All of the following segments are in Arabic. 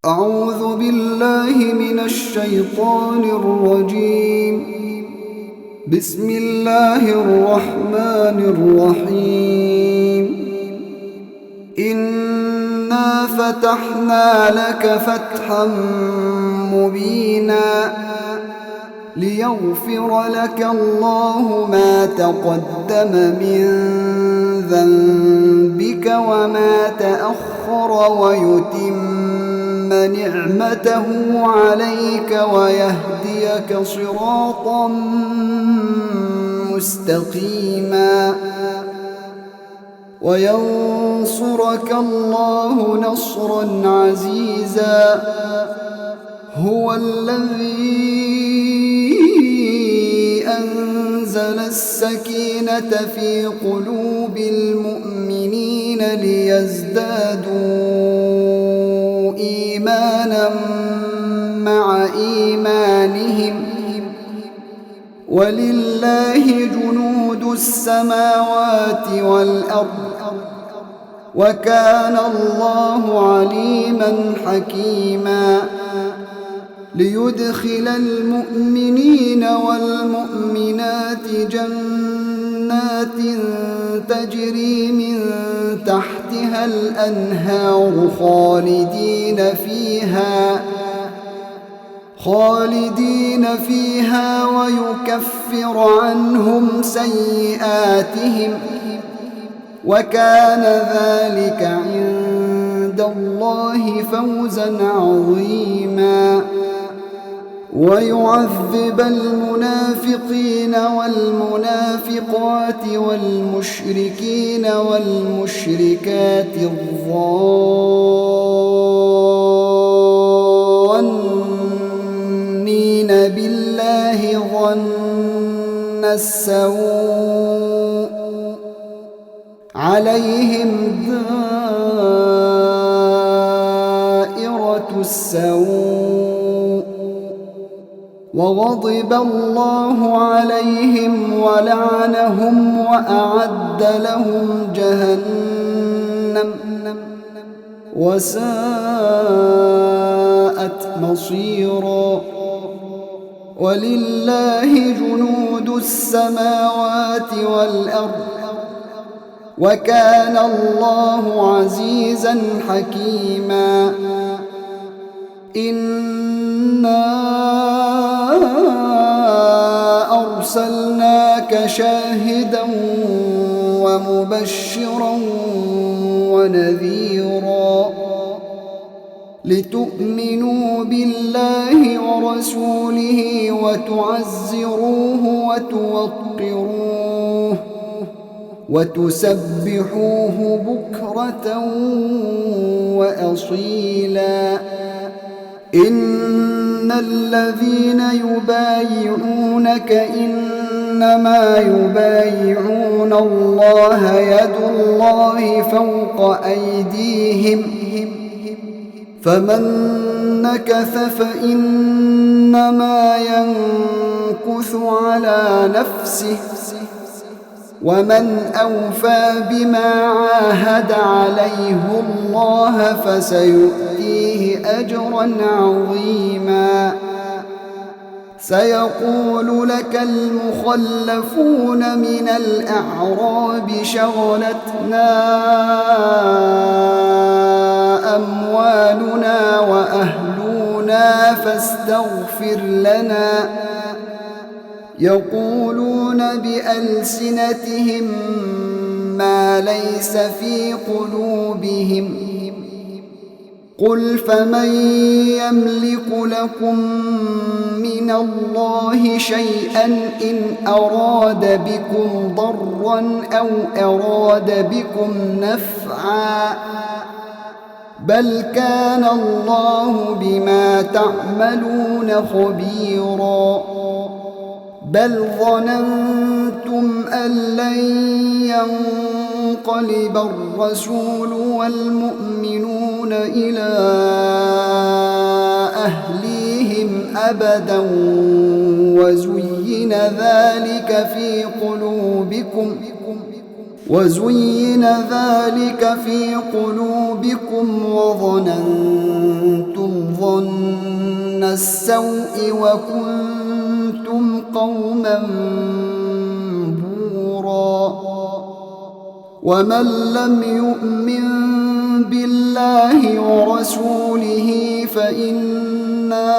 أعوذ بالله من الشيطان الرجيم. بسم الله الرحمن الرحيم. إنا فتحنا لك فتحا مبينا ليغفر لك الله ما تقدم من ذنبك وما تأخر ويتم نعمته عليك ويهديك صراطا مستقيما وينصرك الله نصرا عزيزا. هو الذي أنزل السكينة في قلوب المؤمنين ليزدادوا إيمانا مع إيمانهم ولله جنود السماوات والأرض وكان الله عليما حكيما. ليدخل المؤمنين والمؤمنات جنات تجري من تحتها الأنهار خالدين فيها ويكفر عنهم سيئاتهم وكان ذلك عند الله فوزا عظيما. ويعذب المنافقين والمنافقات والمشركين والمشركات الظانين بالله ظن السوء عليهم دائرة السوء وغضب الله عليهم ولعنهم وأعد لهم جهنم وساءت مصيرا. ولله جنود السماوات والأرض وكان الله عزيزا حكيما. إنا أرسلناك شاهدا ومبشرا ونذيرا لتؤمنوا بالله ورسوله وتعزروه وتوقروه وتسبحوه بكرة وأصيلا. إن الذين يبايعونك إنما يبايعون الله يد الله فوق أيديهم فمن نكث فإنما ينكث على نفسه ومن أوفى بما عاهد عليه الله فسيؤتيه أجرا عظيما. سيقول لك المخلفون من الأعراب شغلتنا أموالنا وأهلنا فاستغفر لنا. يقولون بألسنتهم ما ليس في قلوبهم. قل فمن يملك لكم من الله شيئا إن أراد بكم ضرا أو أراد بكم نفعا بل كان الله بما تعملون خبيرا. بل ظننتم أن لن ينقلب الرسول والمؤمنون إلى أهليهم أبدا وزين ذلك في قلوبكم وظننتم السوء وكنتم قوما بورا ومن لم يؤمن بالله ورسوله فإنا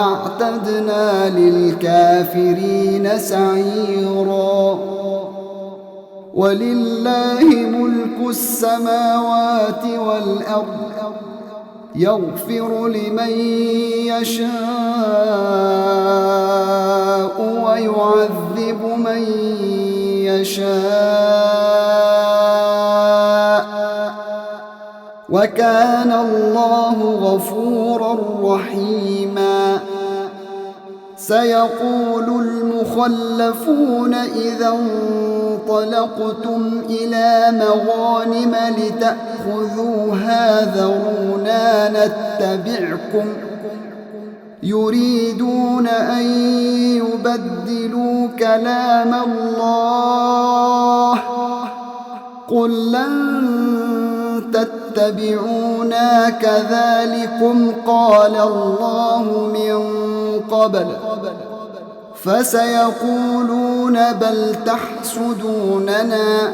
أعتدنا للكافرين سعيرا ولله ملك السماوات والأرض يغفر لمن يشاء ويعذب من يشاء وكان الله غفورا رحيما سيقول المخلفون إذا انطلقتم إلى مغانم لتأخذوها ذرونا نتبعكم يريدون أن يبدلوا كلام الله قل لن تتبعونا كذلكم قال الله من قبل فسيقولون بل تحسدوننا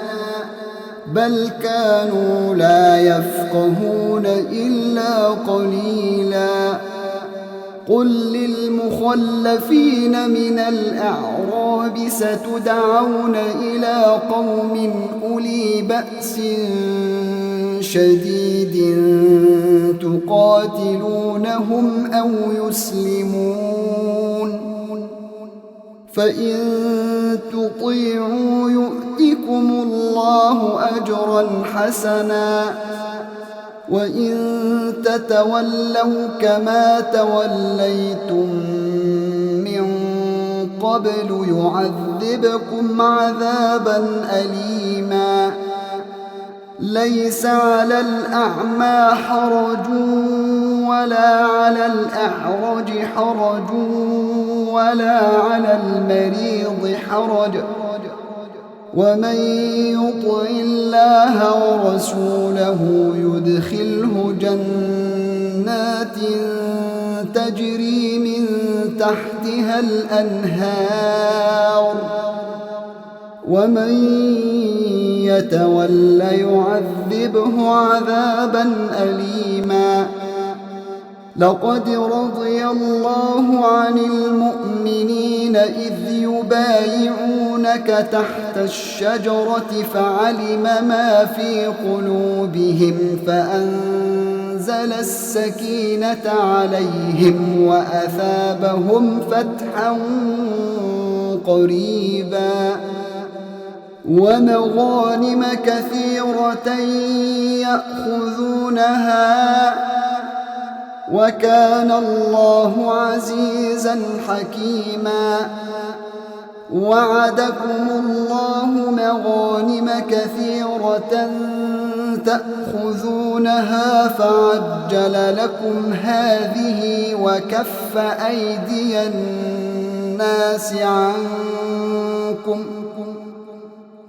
بل كانوا لا يفقهون إلا قليلا قل للمخلفين من الأعراب ستدعون إلى قوم أولي بأس شديد تقاتلونهم أو يسلمون فإن تطيعوا يؤتكم الله أجرا حسنا وإن تتولوا كما توليتم من قبل يعذبكم عذابا أليما ليس على الأعمى حرج ولا على الأعرج حرج ولا على المريض حرج ومن يطع الله ورسوله يدخله جنات تجري من تحتها الأنهار ومن يتول يعذبه عذابا أليما لقد رضي الله عن المؤمنين إذ يبايعونك تحت الشجرة فعلم ما في قلوبهم فأنزل السكينة عليهم وأثابهم فتحا قريبا ومغانم كثيرة يأخذونها وكان الله عزيزا حكيما وعدكم الله مغانم كثيرة تأخذونها فعجل لكم هذه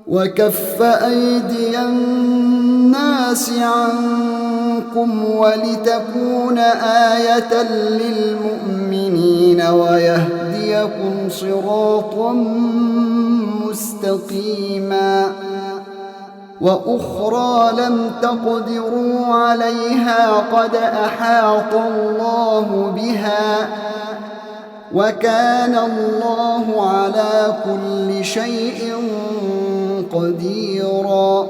وكف أيدي الناس عنكم ولتكون آية للمؤمنين ويهديكم صراطا مستقيما وأخرى لم تقدروا عليها قد أحاط الله بها وكان الله على كل شيء قديرا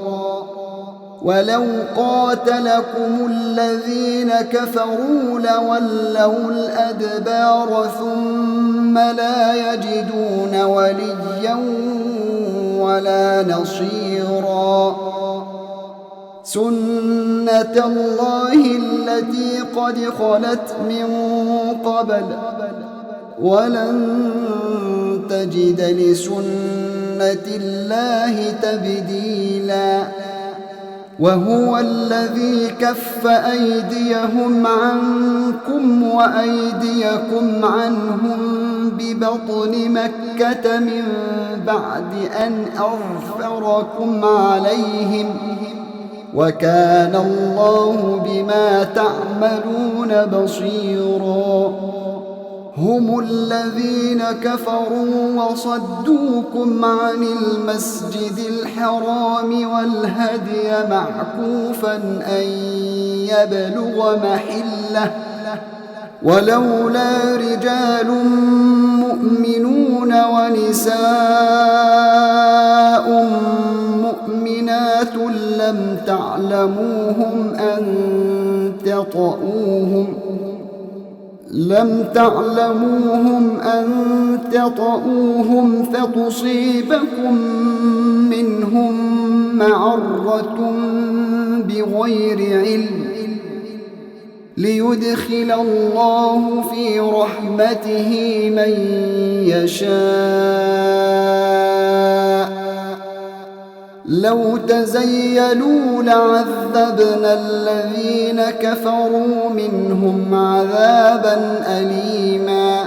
ولو قاتلكم الذين كفروا لولوا الأدبار ثم لا يجدون وليا ولا نصيرا سنة الله التي قد خلت من قبل ولن تجد لسنة الله تبديلا وهو الذي كف أيديهم عنكم وأيديكم عنهم ببطن مكة من بعد أن أظفركم عليهم وكان الله بما تعملون بصيرا هم الذين كفروا وصدوكم عن المسجد الحرام والهدي معكوفا أن يبلغ محله ولولا رجال مؤمنون ونساء مؤمنات لم تعلموهم أن تطؤوهم فتصيبكم منهم معرة بغير علم ليدخل الله في رحمته من يشاء لو تزيلوا لعذبنا الذين كفروا منهم عذابا أليما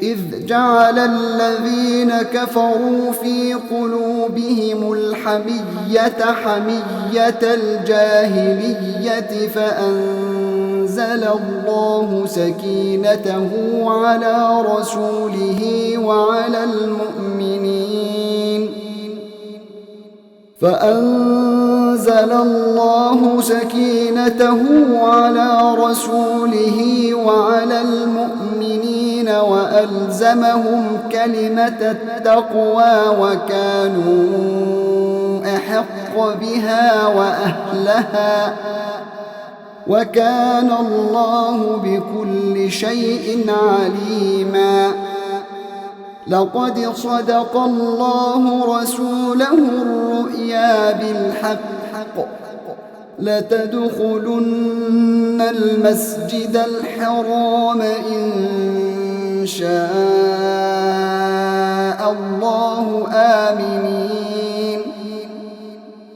إذ جعل الذين كفروا في قلوبهم الحمية حمية الجاهلية فأنزل الله سكينته على رسوله وعلى المؤمنين وألزمهم كلمة التقوى وكانوا أحق بها وأهلها وكان الله بكل شيء عليما لقد صدق الله رسوله الرؤيا بالحق لتدخلن المسجد الحرام إن شاء الله آمنين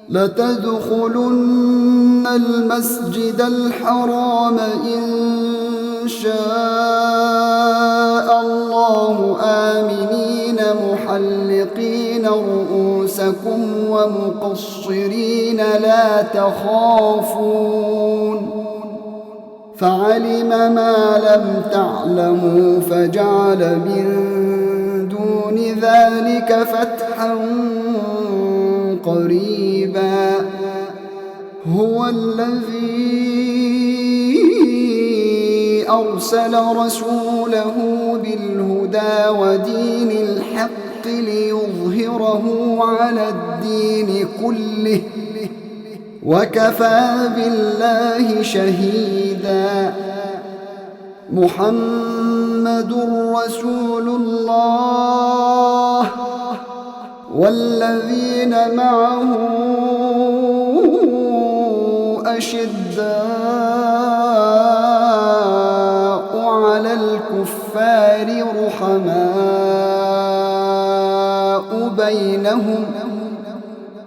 لتدخلن المسجد الحرام إن شاء الله آمنين محلقين رؤوسكم ومقصرين لا تخافون فعلم ما لم تعلموا فجعل من دون ذلك فتحا قريبا هو الذي أرسل رسوله بالهدى ودين الحق ليظهره على الدين كله وكفى بالله شهيدا محمد رسول الله والذين معه أشداء على الكفار رحماء بينهم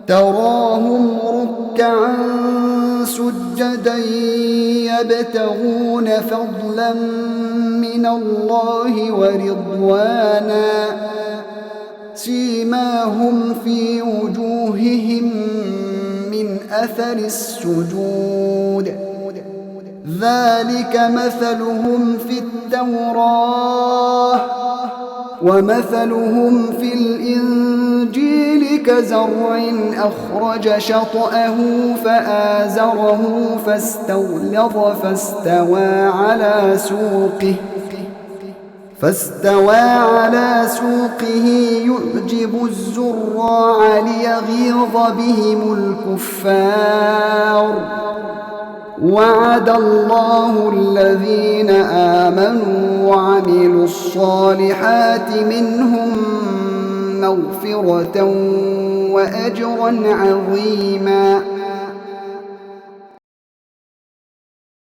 تراهم ركعا سجدا يبتغون فضلا من الله ورضوانا سيماهم في وجوههم من أثر السجود ذلك مثلهم في التوراة ومثلهم في الإنجيل كزرع أخرج شطأه فآزره فاستغلظ فاستوى على سوقه يعجب الزراع ليغيظ بهم الكفار وعد الله الذين آمنوا وعملوا الصالحات منهم مغفرة وأجرا عظيما